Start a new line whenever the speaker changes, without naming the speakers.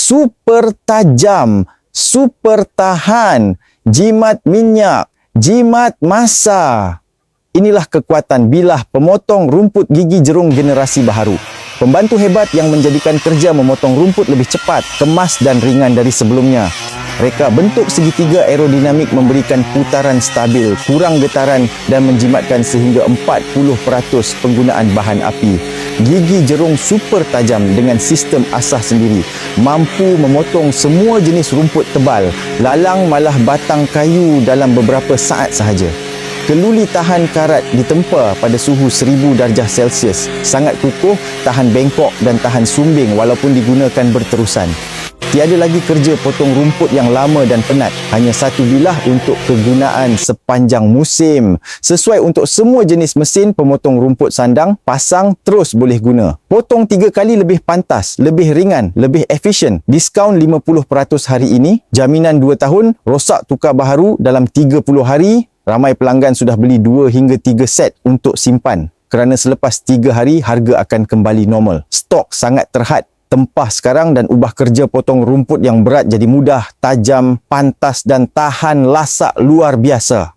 super tajam, super tahan, jimat minyak, jimat masa. Inilah kekuatan bilah pemotong rumput gigi jerung generasi baharu. Pembantu hebat yang menjadikan kerja memotong rumput lebih cepat, kemas dan ringan dari sebelumnya. Reka bentuk segitiga aerodinamik memberikan putaran stabil, kurang getaran dan menjimatkan sehingga 40% penggunaan bahan api. Gigi jerung super tajam dengan sistem asah sendiri, mampu memotong semua jenis rumput tebal, lalang malah batang kayu dalam beberapa saat sahaja. Keluli tahan karat ditempa pada suhu 1000 darjah Celsius. Sangat kukuh, tahan bengkok dan tahan sumbing walaupun digunakan berterusan. Tiada lagi kerja potong rumput yang lama dan penat. Hanya satu bilah untuk kegunaan sepanjang musim. Sesuai untuk semua jenis mesin pemotong rumput sandang, pasang terus boleh guna. Potong 3 kali lebih pantas, lebih ringan, lebih efisien. Diskaun 50% hari ini. Jaminan 2 tahun, rosak tukar baharu dalam 30 hari. Ramai pelanggan sudah beli 2 hingga 3 set untuk simpan. Kerana selepas 3 hari, harga akan kembali normal. Stok sangat terhad. Tempah sekarang dan ubah kerja potong rumput yang berat jadi mudah, tajam, pantas dan tahan lasak luar biasa.